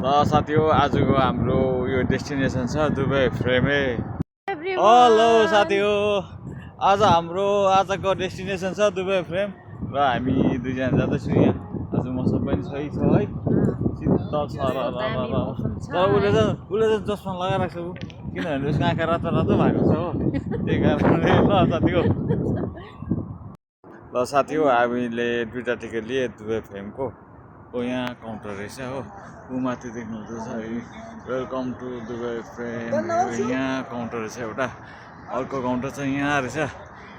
र साथी हो आजको हाम्रो यो डेस्टिनेसन छ दुबई फ्रेमे। हेलो साथी हो, हाम्रो आजको डेस्टिनेसन छ दुबई फ्रेम र हामी दुईजना जाँदैछौँ यहाँ। आज मौसम पनि सही छ है, शीतल छ र तर उसले चाहिँ चस्मा लगाइरहेको छ किनभने उसको आँखा रातो रातो भएको छ हो, त्यही कारणले ल साथी हो हामीले दुईवटा टिकट लिए दुबई फ्रेमको। यहाँ काउन्टर रहेछ हो, ऊ माथि देख्नुहुन्छ वेलकम टु दुबई फ्रेम। यहाँ काउन्टर रहेछ एउटा, अर्को काउन्टर चाहिँ यहाँ रहेछ।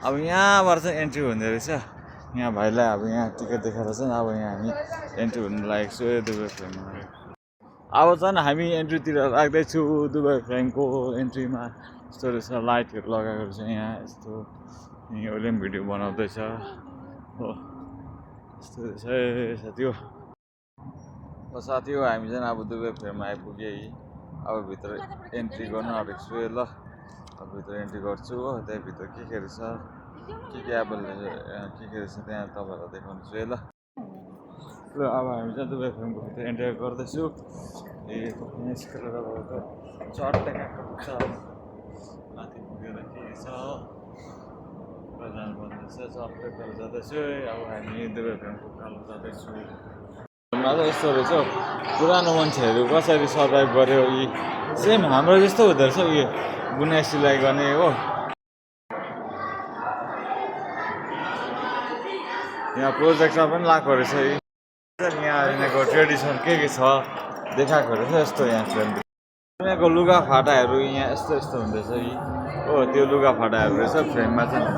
अब यहाँबाट चाहिँ एन्ट्री हुँदो रहेछ। यहाँ भाइलाई अब यहाँ टिकट देखाएर चाहिँ अब यहाँ हामी एन्ट्री हुनु लागेको छु दुबई फ्रेममा। अब चाहिँ हामी एन्ट्रीतिर लाग्दैछु दुबई फ्रेमको एन्ट्रीमा। यस्तो रहेछ, लाइटहरू लगाएको रहेछ यहाँ यस्तो। उसले पनि भिडियो बनाउँदैछ हो, यस्तो रहेछ साथी हो। साथी हो हामी चाहिँ अब दुबई फ्रेममा आइपुगे। अब भित्र एन्ट्री गर्नु आँटेको छु ल। अब भित्र एन्ट्री गर्छु हो, त्यहाँभित्र के रहेछ के रहेछ त्यहाँ तपाईँहरूलाई देखाउँछु है ल। अब हामी चाहिँ दुबई फ्रेमको भित्र एन्ट्री गर्दैछु। चट्टै कहाँ पुग्छ माथि पुगेर के छ जानुपर्दैछ, चट्टै पर जाँदैछु। अब हामी दुबई फ्रेमको कालो जाँदैछु। यस्तो रहेछ हौ, पुरानो मान्छेहरू कसरी सर्भाइभ गर्यो, यी सेम हाम्रो जस्तो हुँदो रहेछ यो बुनाइ सिलाइ गर्ने हो। यहाँ प्रोजेक्टमा पनि लगाएको रहेछ, यहाँको ट्रेडिसन के छ देखाएको रहेछ यस्तो। यहाँ फ्रेम यहाँको लुगा फाटाहरू यहाँ यस्तो यस्तो हुँदैछ हो, त्यो लुगा फाटाहरू रहेछ फ्रेममा चाहिँ।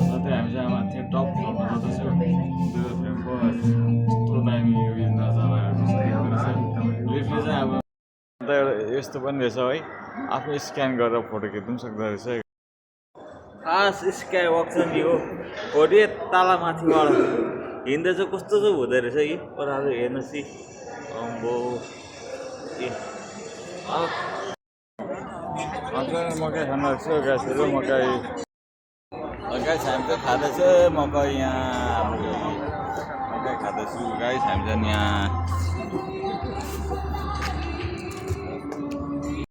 साथै हामी चाहिँ माथि टप फ्लोरमा जाँदैछौँ दुबई फ्रेमको। यस्तो दामी उयो नजाराहरू लिफ्टले चाहिँ अब यस्तो पनि रहेछ है, आफै स्क्यान गरेर फोटो खिच्नु पनि सक्दो रहेछ। खास स्काई वक छ नि हो, 48 तला माथिबाट हिँड्दा चाहिँ कस्तो चाहिँ हुँदो रहेछ कि ओह्रालो हेर्नुहोस् कि अम्बो। मकै खानु रहेछ गाइसहरू, मकै गाइस हामी चाहिँ खाँदैछ मकै। यहाँ मकै खाँदैछु गाइस, हामी चाहिँ यहाँ